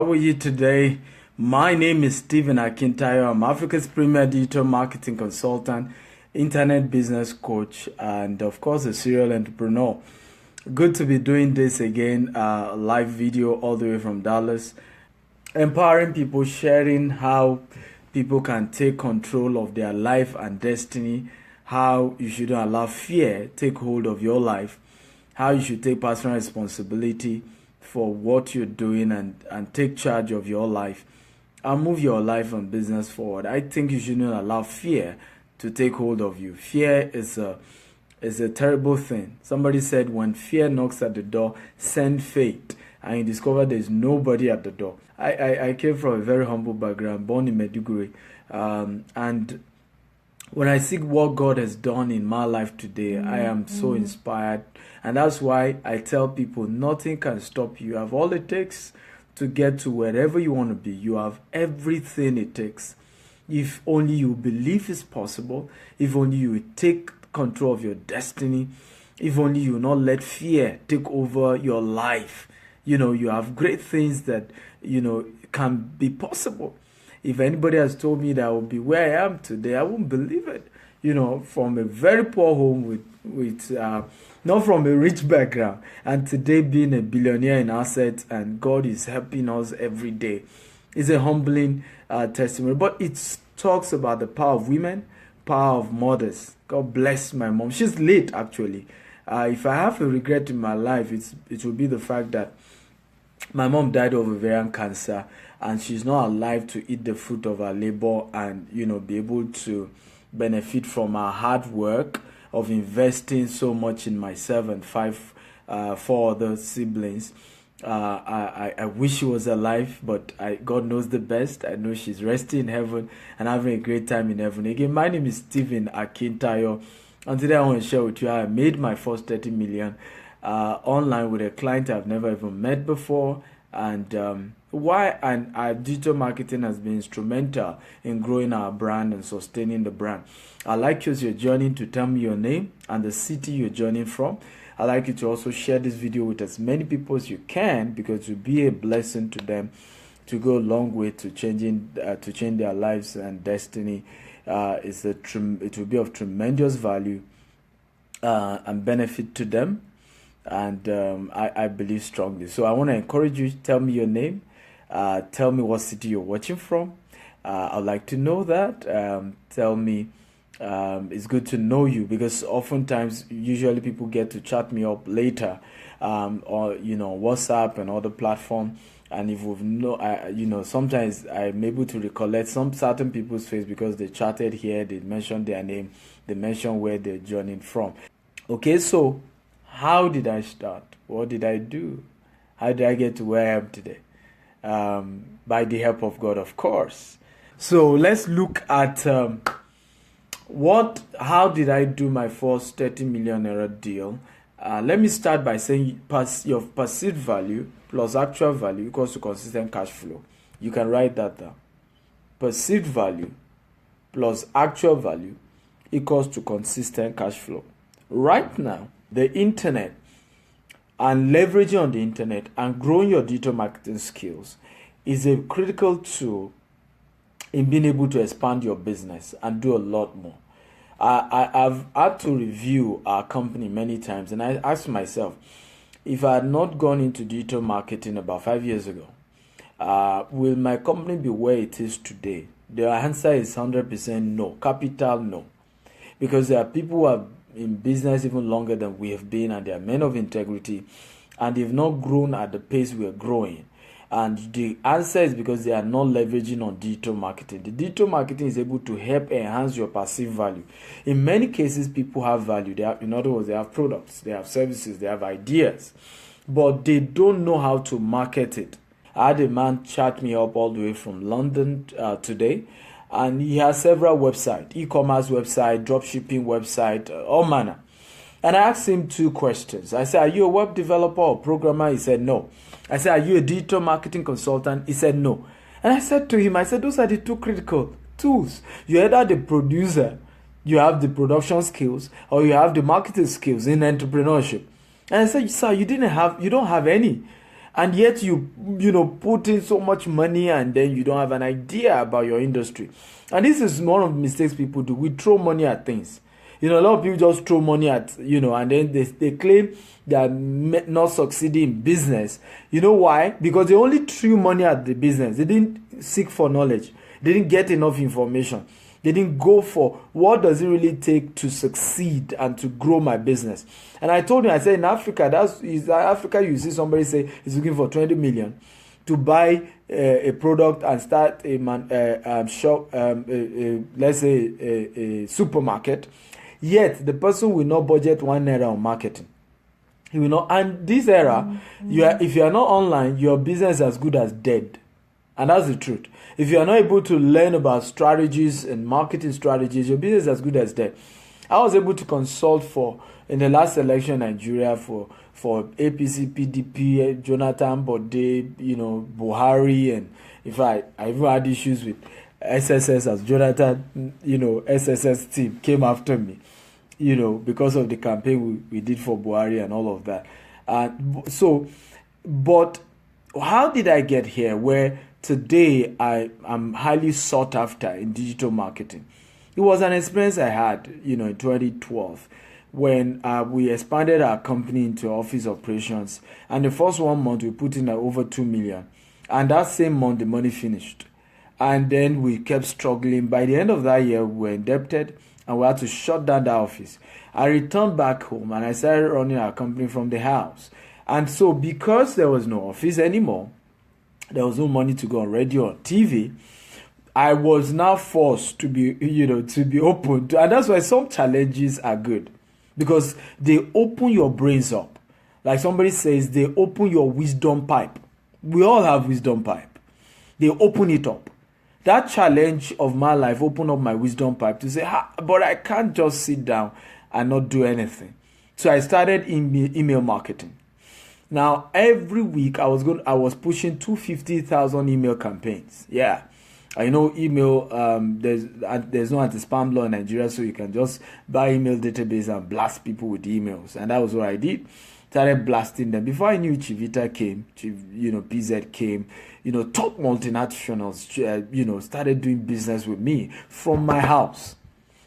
How are you today? My name is Stephen Akintayo. I'm Africa's premier digital marketing consultant, internet business coach, and of course, a serial entrepreneur. Good to be doing this again, live video all the way from Dallas, empowering people, sharing how people can take control of their life and destiny, how you shouldn't allow fear take hold of your life, how you should take personal responsibility for what you're doing and take charge of your life and move your life and business forward. I think you shouldn't allow fear to take hold of you. Fear is a terrible thing. Somebody said when fear knocks at the door, send faith. And you discover there's nobody at the door. I came from a very humble background, born in Meduguri. And when I see what God has done in my life today, I am so inspired. And that's why I tell people nothing can stop you. You have all it takes to get to wherever you want to be. You have everything it takes. If only you believe it's possible, if only you take control of your destiny, if only you not let fear take over your life. You have great things that, can be possible. If anybody has told me that I will be where I am today, I won't believe it. From a very poor home with not from a rich background, and today being a billionaire in assets, and God is helping us every day. It's a humbling testimony, but it talks about the power of women, power of mothers. God bless my mom. She's late, actually. If I have a regret in my life, it will be the fact that my mom died of ovarian cancer, and she's not alive to eat the fruit of her labor and be able to benefit from her hard work of investing so much in myself and four other siblings. I wish she was alive, but God knows the best. I know she's resting in heaven and having a great time in heaven. Again, my name is Stephen Akintayo, and today I want to share with you how I made my first 30 million online with a client I've never even met before, and why our digital marketing has been instrumental in growing our brand and sustaining the brand. I'd like you, as you're joining, to tell me your name and the city you're joining from. I'd like you to also share this video with as many people as you can, because it will be a blessing to them to go a long way to change their lives and destiny. It will be of tremendous value and benefit to them, and I believe strongly. So I want to encourage you, tell me your name, tell me what city you're watching from. I'd like to know that. Tell me, it's good to know you, because oftentimes, usually people get to chat me up later, or WhatsApp and other platform. And if we've sometimes I'm able to recollect some certain people's face because they chatted here, they mentioned their name, they mentioned where they're joining from. Okay, so how did I start? What did I do? How did I get to where I am today? By the help of God, of course. So let's look at how did I do my first 30 million naira deal? Let me start by saying your perceived value plus actual value equals to consistent cash flow. You can write that down. Perceived value plus actual value equals to consistent cash flow. Right now, the internet and leveraging on the internet and growing your digital marketing skills is a critical tool in being able to expand your business and do a lot more. I've had to review our company many times, and I asked myself, if I had not gone into digital marketing about 5 years ago, will my company be where it is today? The answer is 100% no. Capital no. Because there are people who are in business even longer than we have been, and they are men of integrity, and they've not grown at the pace we are growing. And the answer is because they are not leveraging on digital marketing. The digital marketing is able to help enhance your perceived value. In many cases, people have value. In other words, they have products, they have services, they have ideas, but they don't know how to market it. I had a man chat me up all the way from London today, and he has several websites, e-commerce website, dropshipping website, all manner. And I asked him 2 questions. I said, are you a web developer or programmer? He said, no. I said, are you a digital marketing consultant? He said, no. And I said to him, those are the 2 critical tools. You're either the producer, you have the production skills, or you have the marketing skills in entrepreneurship. And I said, sir, you don't have any. and yet you put in so much money and then you don't have an idea about your industry. And this is one of the mistakes people do. We throw money at things. A lot of people just throw money at, and then they claim they are not succeeding in business. You know why? Because they only threw money at the business. They didn't seek for knowledge. They didn't get enough information. They didn't go for what does it really take to succeed and to grow my business. And I told him, I said, in Africa, Africa, you see somebody say he's looking for 20 million to buy a product and start a shop, let's say a supermarket. Yet the person will not budget 1 naira on marketing. He will not. And this era, if you are not online, your business is as good as dead. And that's the truth. If you are not able to learn about strategies and marketing strategies, your business is as good as dead. I was able to consult in the last election in Nigeria for APC, PDP, Jonathan Bode, Buhari, and I even had issues with SSS as Jonathan, SSS team came after me, because of the campaign we did for Buhari and all of that. But how did I get here where today I'm highly sought after in digital marketing? It was an experience I had, in 2012 when we expanded our company into office operations. And the first 1 month we put in over 2 million. And that same month the money finished. And then we kept struggling. By the end of that year, we were indebted and we had to shut down the office. I returned back home and I started running our company from the house. And so because there was no office anymore, there was no money to go on radio or TV, I was now forced to be, open to, and that's why some challenges are good because they open your brains up. Like somebody says, they open your wisdom pipe. We all have wisdom pipe. They open it up. That challenge of my life opened up my wisdom pipe to say, but I can't just sit down and not do anything. So I started email marketing. Now every week I was pushing 250,000 email campaigns. Yeah, I know email. There's no anti-spam law in Nigeria, so you can just buy email database and blast people with emails, and that was what I did. Started blasting them. Before I knew Chivita came, PZ came, top multinationals, started doing business with me from my house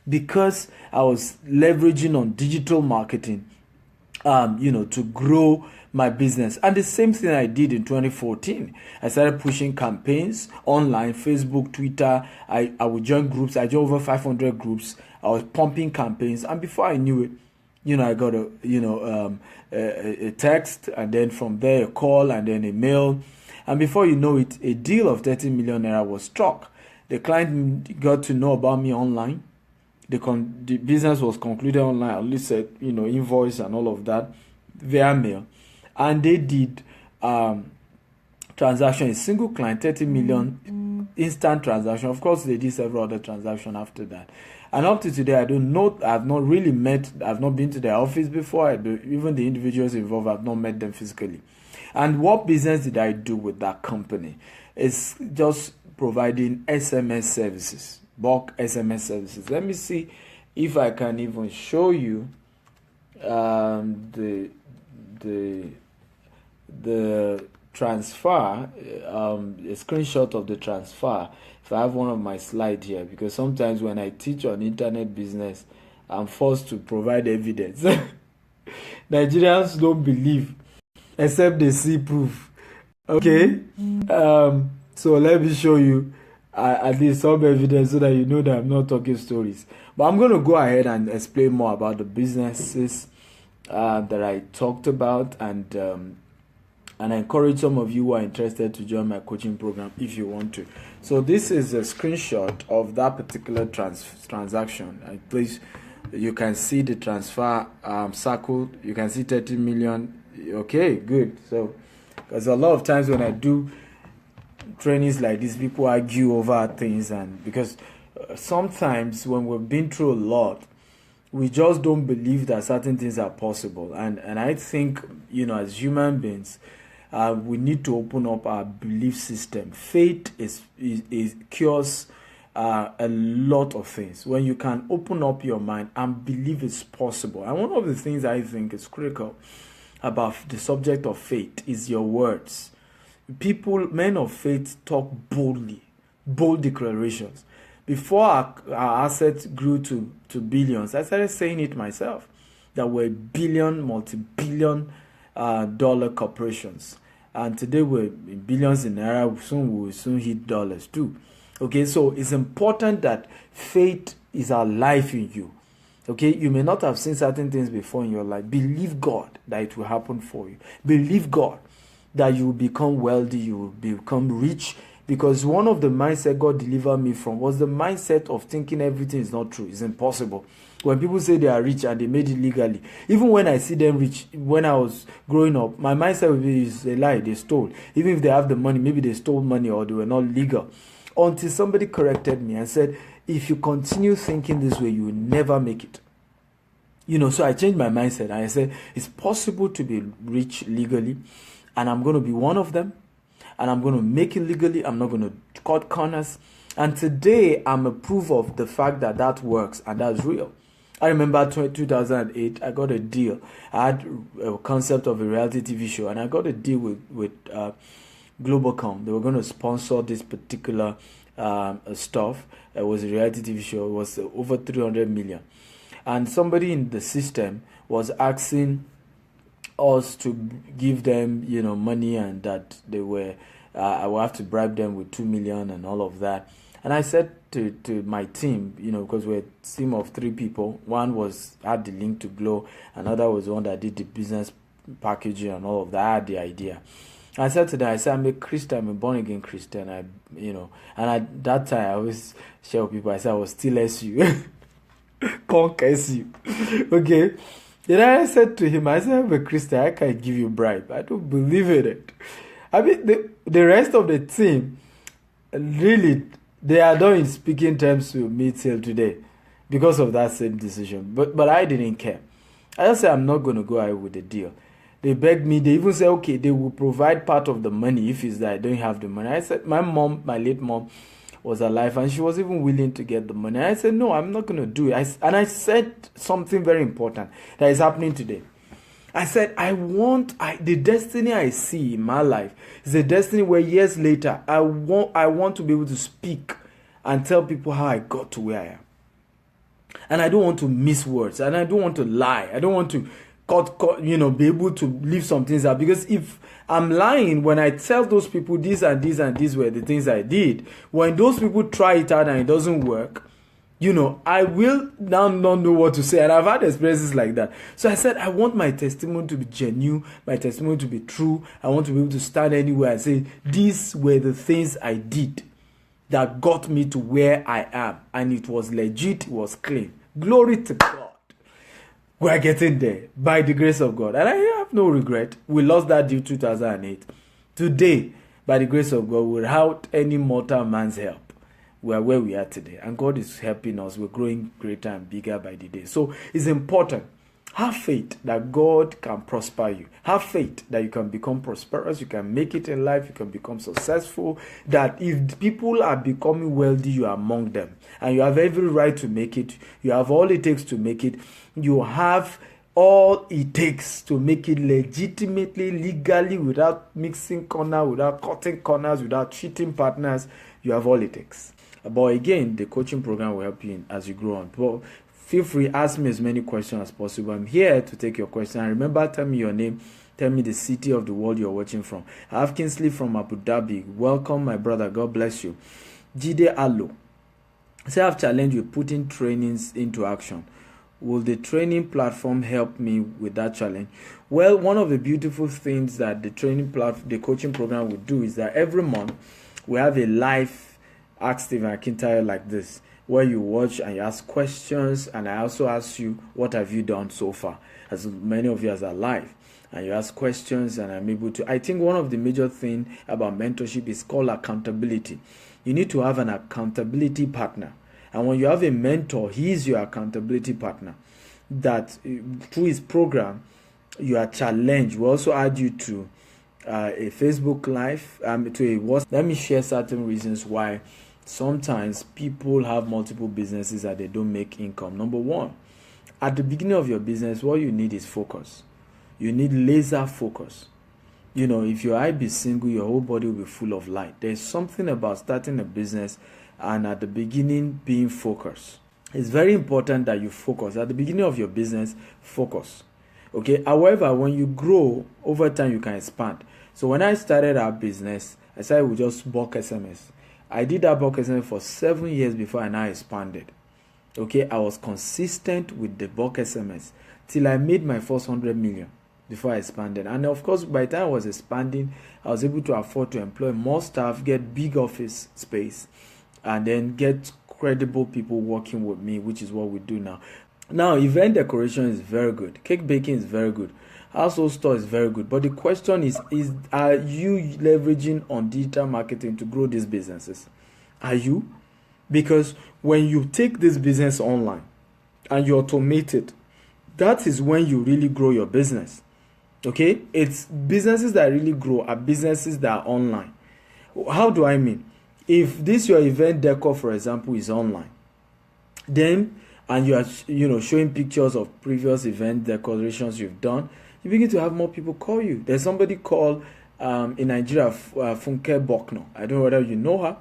because I was leveraging on digital marketing, to grow my business. And the same thing I did in 2014. I started pushing campaigns online, Facebook, Twitter. I would join groups. I joined over 500 groups. I was pumping campaigns. And before I knew it, I got a text, and then from there a call, and then a mail. And before you know it, a deal of 30 million naira was struck. The client got to know about me online. The business was concluded online. I only said, invoice and all of that via mail. And they did transaction, a single client, 30 million instant transaction. Of course, they did several other transactions after that. And up to today, I've not really I've not been to their office before. Even the individuals involved, I've not met them physically. And what business did I do with that company? It's just providing SMS services, bulk SMS services. Let me see if I can even show you the transfer, a screenshot of the transfer. If I have one of my slides here, because sometimes when I teach on internet business, I'm forced to provide evidence. Nigerians don't believe except they see proof. Okay, so let me show you at least some evidence so that you know that I'm not talking stories. But I'm going to go ahead and explain more about the businesses that I talked about, and I encourage some of you who are interested to join my coaching program if you want to. So this is a screenshot of that particular transaction. Please, you can see the transfer circle. You can see 30 million. Okay, good. So because a lot of times when I do trainings like this, people argue over things, and because sometimes when we've been through a lot, we just don't believe that certain things are possible. And I think, as human beings, we need to open up our belief system. Faith is cures a lot of things. When you can open up your mind and believe it's possible. And one of the things I think is critical about the subject of faith is your words. People, men of faith, talk boldly, bold declarations. Before our assets grew to billions, I started saying it myself, that we're billion, multi-billion dollar corporations. And today we're in billions in naira. We'll soon hit dollars too. Okay, so it's important that faith is alive in you. Okay, you may not have seen certain things before in your life. Believe God that it will happen for you. Believe God that you will become wealthy, you will become rich. Because one of the mindset God delivered me from was the mindset of thinking everything is not true. It's impossible. When people say they are rich and they made it legally, even when I see them rich, when I was growing up, my mindset would be, is a lie, they stole. Even if they have the money, maybe they stole money or they were not legal. Until somebody corrected me and said, if you continue thinking this way, you will never make it. So I changed my mindset and I said, it's possible to be rich legally, and I'm going to be one of them, and I'm going to make it legally. I'm not going to cut corners. And today, I'm a proof of the fact that that works and that's real. I remember 2008, I got a deal. I had a concept of a reality TV show, and I got a deal with Globalcom. They were going to sponsor this particular stuff. It was a reality TV show. It was over 300 million. And somebody in the system was asking us to give them, money, and that they were, I will have to bribe them with 2 million and all of that. And I said to my team, because we're a team of 3 people. One had the link to Glow, another was the one that did the business packaging and all of that. I had the idea. I said to them, I'm a Christian, I'm a born again Christian. And at that time I always share with people, I said I was still SU. Conk SU. Okay. Then I said to him, I said, I'm a Christian, I can't give you bribe. I don't believe in it. I mean, the rest of the team, really, they are not in speaking terms to me till today because of that same decision. But I didn't care. I just said, I'm not going to go ahead with the deal. They begged me. They even said, okay, they will provide part of the money if it's that I don't have the money. I said, my late mom, was alive, and she was even willing to get the money. I said, no, I'm not going to do it. And I said something very important that is happening today. I said, the destiny I see in my life is a destiny where years later, I want to be able to speak and tell people how I got to where I am. And I don't want to miss words, and I don't want to lie. I don't want to be able to leave some things out, because if I'm lying when I tell those people these and these and these were the things I did, when those people try it out and it doesn't work, I will now not know what to say. And I've had experiences like that. So I said, I want my testimony to be genuine, my testimony to be true. I want to be able to stand anywhere and say, these were the things I did that got me to where I am. And it was legit, it was clean. Glory to God. We're getting there by the grace of God. And I have no regret. We lost that deal 2008. Today, by the grace of God, without any mortal man's help, we are where we are today. And God is helping us. We're growing greater and bigger by the day. So it's important. Have faith that God can prosper you. Have faith that you can become prosperous. You can make it in life. You can become successful. That if people are becoming wealthy, you are among them. And you have every right to make it. You have all it takes to make it. You have all it takes to make it legitimately, legally, without mixing corners, without cutting corners, without cheating partners. You have all it takes. But again, the coaching program will help you as you grow on. But feel free, ask me as many questions as possible. I'm here to take your question. And remember, tell me your name. Tell me the city of the world you're watching from. I have Kingsley from Abu Dhabi. Welcome, my brother. God bless you. Jide Allo. Say, I've challenged with putting trainings into action. Will the training platform help me with that challenge? Well, one of the beautiful things that the coaching program will do is that every month we have a live Ask Stephen Akintayo like this, where you watch and you ask questions, and I also ask you, what have you done so far? As many of you as are live, and you ask questions, and I'm able to. I think one of the major things about mentorship is called accountability. You need to have an accountability partner. And when you have a mentor, he is your accountability partner. That through his program, you are challenged. We also add you to a Facebook Live, to a WhatsApp. Let me share certain reasons why sometimes people have multiple businesses that they don't make income. Number one, at the beginning of your business, what you need is focus. You need laser focus. If your eye be single, your whole body will be full of light. There's something about starting a business and at the beginning being focused. It's very important that you focus. At the beginning of your business, focus. Okay. However, when you grow over time, you can expand. So when I started our business, I started with just bulk SMS. I did that bulk SMS for 7 years before I now expanded. Okay. I was consistent with the bulk SMS till I made my first 100 million before I expanded. And of course, by the time I was expanding, I was able to afford to employ more staff, get big office space, and then get credible people working with me, which is what we do now. Now, event decoration is very good. Cake baking is very good. Household store is very good. But the question is are you leveraging on digital marketing to grow these businesses? Are you? Because when you take this business online and you automate it, that is when you really grow your business. Okay? It's businesses that really grow are businesses that are online. How do I mean? If this your event decor, for example, is online, then and you are showing pictures of previous event decorations you've done, you begin to have more people call you. There's somebody called in Nigeria, Funke Bokno. I don't know whether you know her.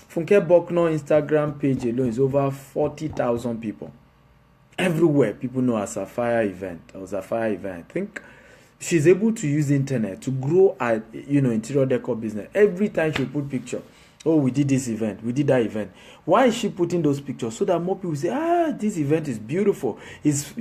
Funke Bokno Instagram page alone is over 40,000 people. Everywhere people know a Sapphire event or Sapphire event. I think she's able to use the internet to grow a interior decor business. Every time she put picture, oh, we did this event, we did that event. Why is she putting those pictures? So that more people say, this event is beautiful. It's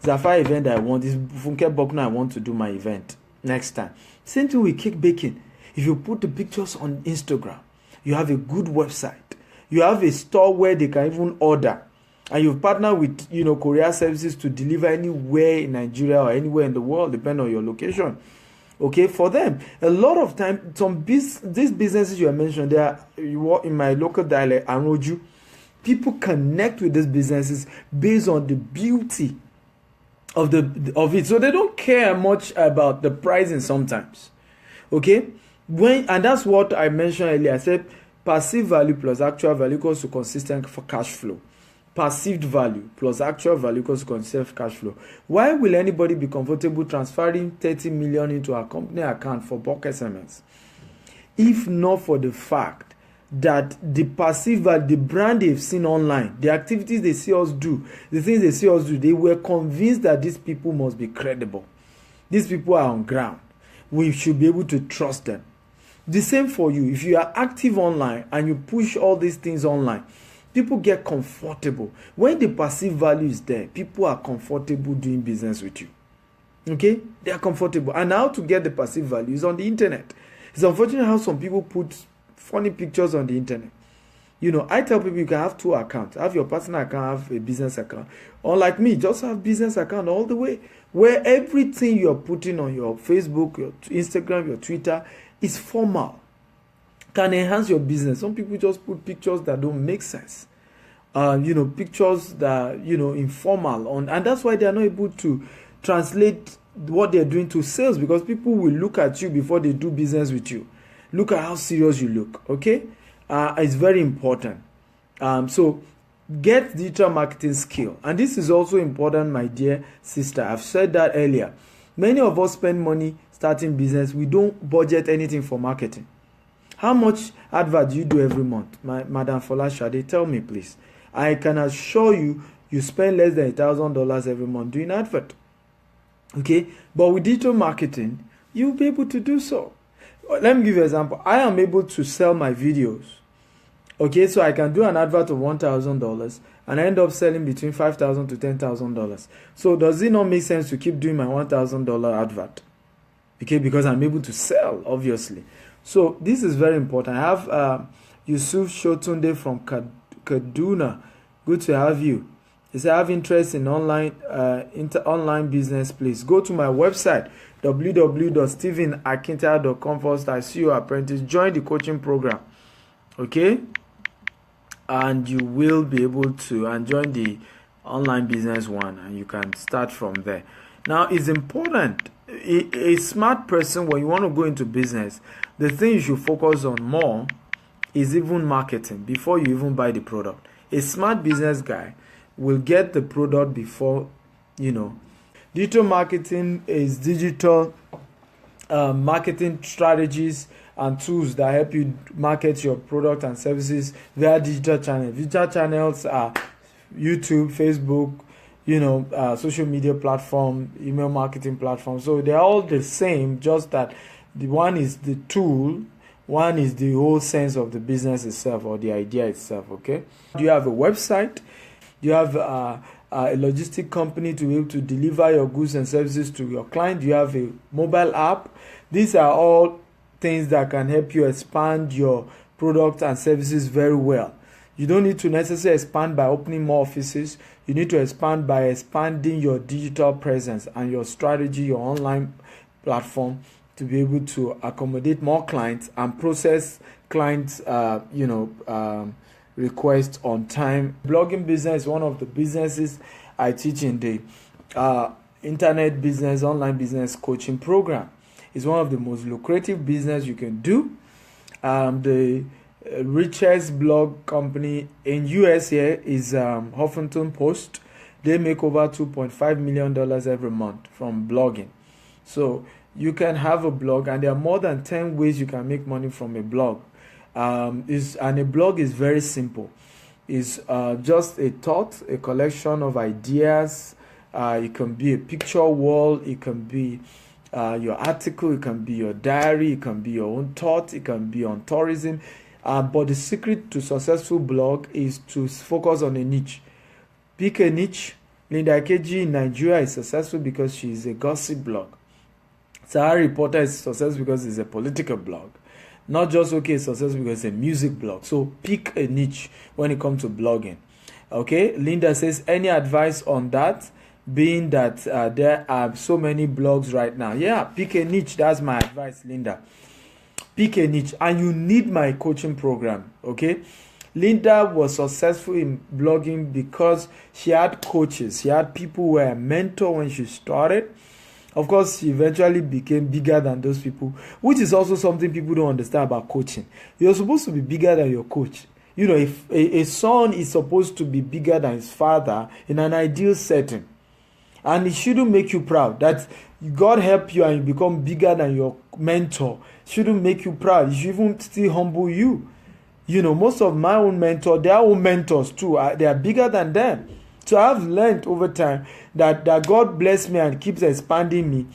Sapphire event I want. It's Funke Bokno I want to do my event next time. Same thing with cake baking. If you put the pictures on Instagram, you have a good website. You have a store where they can even order. And you've partnered with, courier services to deliver anywhere in Nigeria or anywhere in the world, depending on your location. Okay, for them, a lot of time, these businesses you are mentioning, they are in my local dialect, Aroju. People connect with these businesses based on the beauty of it. So they don't care much about the pricing sometimes. Okay, and that's what I mentioned earlier. I said passive value plus actual value equals to consistent for cash flow. Perceived value plus actual value equals to consistent cash flow. Why will anybody be comfortable transferring 30 million into a company account for bulk SMS? If not for the fact that the perceived value, the brand they've seen online, the activities they see us do, the things they see us do, they were convinced that these people must be credible. These people are on ground. We should be able to trust them. The same for you. If you are active online and you push all these things online, people get comfortable. When the perceived value is there, people are comfortable doing business with you. Okay? They are comfortable. And how to get the perceived value is on the internet. It's unfortunate how some people put funny pictures on the internet. I tell people you can have 2 accounts. Have your personal account, have a business account. Unlike me, just have business account all the way. Where everything you're putting on your Facebook, your Instagram, your Twitter is formal. Can enhance your business. Some people just put pictures that don't make sense. Pictures that informal on, and that's why they are not able to translate what they're doing to sales, because people will look at you before they do business with you. Look at how serious you look. Okay, it's very important. So get digital marketing skill, and this is also important, my dear sister. I've said that earlier. Many of us spend money starting business. We don't budget anything for marketing. How much advert do you do every month? Madam Folashade, tell me please. I can assure you, you spend less than $1,000 every month doing advert. Okay? But with digital marketing, you'll be able to do so. Let me give you an example. I am able to sell my videos. Okay? So I can do an advert of $1,000 and I end up selling between $5,000 to $10,000. So does it not make sense to keep doing my $1,000 advert? Okay? Because I'm able to sell, obviously. So this is very important. I have Yusuf Shotunde from Kaduna. Good to have you. He said, I have interest in online business. Please go to my website www.stephenakintayo.com/CEO apprentice. Join the coaching program. Okay, and you will be able to join the online business one, and you can start from there. Now, it's important. A smart person, when you want to go into business, the thing you should focus on more is even marketing before you even buy the product. A smart business guy will get the product before, Digital marketing is digital marketing strategies and tools that help you market your product and services via digital channels. Digital channels are YouTube, Facebook, social media platform, email marketing platform. So they're all the same, just that the one is the tool, one is the whole sense of the business itself or the idea itself. Okay. Do you have a website? Do you have a logistic company to be able to deliver your goods and services to your client? Do you have a mobile app? These are all things that can help you expand your product and services very well. You don't need to necessarily expand by opening more offices. You need to expand by expanding your digital presence and your strategy, your online platform, to be able to accommodate more clients and process clients, requests on time. Blogging business is one of the businesses I teach in the internet business, online business coaching program. It's one of the most lucrative business you can do. The richest blog company in US here is Huffington Post. They make over $2.5 million every month from blogging. So you can have a blog, and there are more than 10 ways you can make money from a blog. And a blog is very simple. It's just a thought, a collection of ideas. It can be a picture wall. It can be your article. It can be your diary. It can be your own thought. It can be on tourism. But the secret to successful blog is to focus on a niche. Pick a niche. Linda Ikeji in Nigeria is successful because she is a gossip blog. Sahara Reporter is successful because it's a political blog. Not just successful because it's a music blog. So pick a niche when it comes to blogging. Okay, Linda says, any advice on that? Being that there are so many blogs right now. Yeah, pick a niche. That's my advice, Linda. Pick a niche, and you need my coaching program. Okay, Linda was successful in blogging because she had coaches. She had people who were a mentor when she started. Of course, she eventually became bigger than those people, which is also something people don't understand about coaching. You're supposed to be bigger than your coach. If a son is supposed to be bigger than his father in an ideal setting, and it shouldn't make you proud that God help you and you become bigger than your mentor. It shouldn't make you proud. It should even still humble you. Most of my own mentors, their own mentors too, they are bigger than them. So I've learned over time that God bless me and keeps expanding me.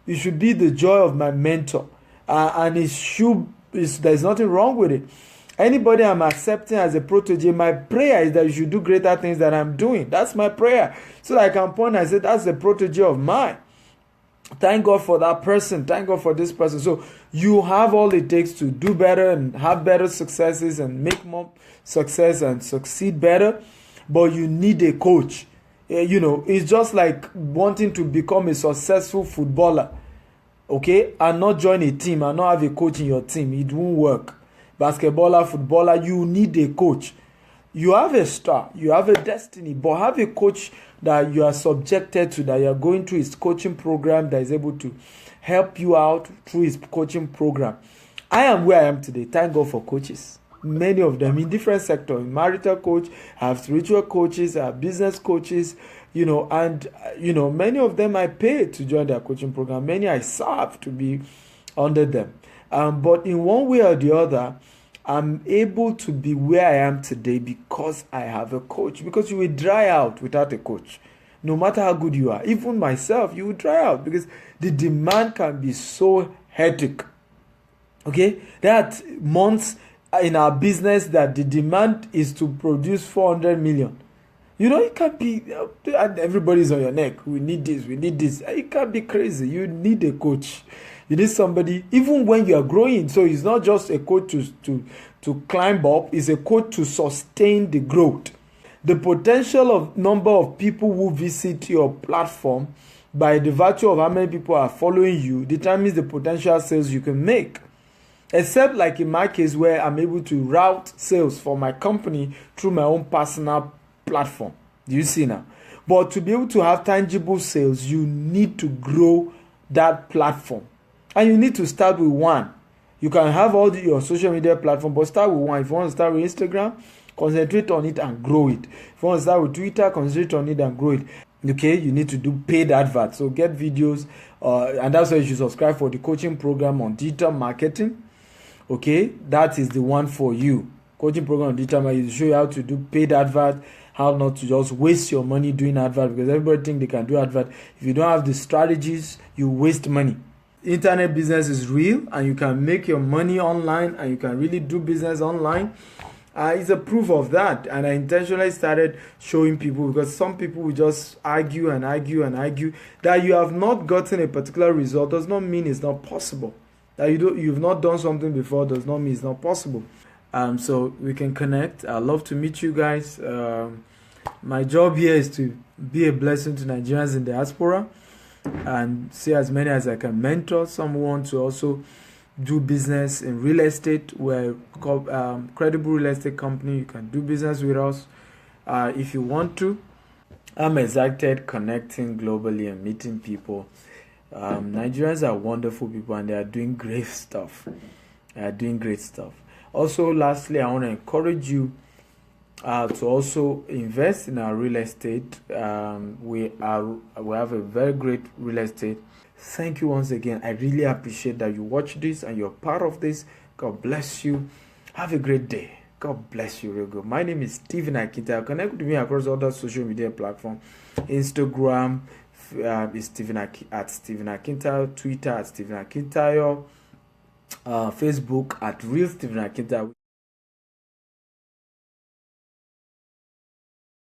It should be the joy of my mentor. And there's nothing wrong with it. Anybody I'm accepting as a protege, my prayer is that you should do greater things than I'm doing. That's my prayer. So that I can point and say, that's a protege of mine. Thank God for that person. Thank God for this person. So you have all it takes to do better and have better successes and make more success and succeed better. But you need a coach. It's just like wanting to become a successful footballer, okay, and not join a team and not have a coach in your team. It won't work. Basketballer, footballer, you need a coach. You have a star, you have a destiny, but have a coach that you are subjected to, that you are going through his coaching program, that is able to help you out through his coaching program. I am where I am today. Thank God for coaches. Many of them in different sectors. Marital coach, I have spiritual coaches, I have business coaches, and many of them I paid to join their coaching program. Many I serve to be under them. But in one way or the other, I'm able to be where I am today because I have a coach. Because you will dry out without a coach. No matter how good you are. Even myself, you will dry out because the demand can be so hectic. Okay? There are months in our business that the demand is to produce 400 million. It can be, and everybody's on your neck. We need this, we need this. It can be crazy. You need a coach. You need somebody, even when you are growing. So it's not just a coach to climb up, it's a coach to sustain the growth. The potential of number of people who visit your platform by the virtue of how many people are following you determines the potential sales you can make. Except like in my case where I'm able to route sales for my company through my own personal platform. Do you see now? But to be able to have tangible sales, you need to grow that platform. And you need to start with one. You can have all your social media platform, but start with one. If you want to start with Instagram, concentrate on it and grow it. If you want to start with Twitter, concentrate on it and grow it. If Okay, you need to do paid adverts. So get videos, and that's why you should subscribe for the coaching program on digital marketing. Okay, that is the one for you. Coaching program on digital marketing, show you how to do paid advert, how not to just waste your money doing advert, because everybody think they can do advert. If you don't have the strategies, you waste money. Internet business is real, and you can make your money online, and you can really do business online. It's a proof of that, and I intentionally started showing people, because some people will just argue and argue and argue. That you have not gotten a particular result does not mean it's not possible. That you've not done something before does not mean it's not possible. So we can connect. I'd love to meet you guys. My job here is to be a blessing to Nigerians in diaspora and see as many as I can mentor. Some want to also do business in real estate. We're a credible real estate company. You can do business with us if you want to. I'm excited connecting globally and meeting people. Nigerians are wonderful people, and they are doing great stuff. Also, lastly, I want to encourage you to also invest in our real estate. We have a very great real estate. Thank you once again. I really appreciate that you watch this and you're part of this. God bless you. Have a great day. God bless you real good. My name is Stephen Akintayo. Connect with me across other social media platforms. Instagram is Stephen Akintayo. Twitter at Stephen Akintayo. Facebook at Real Stephen Akintayo.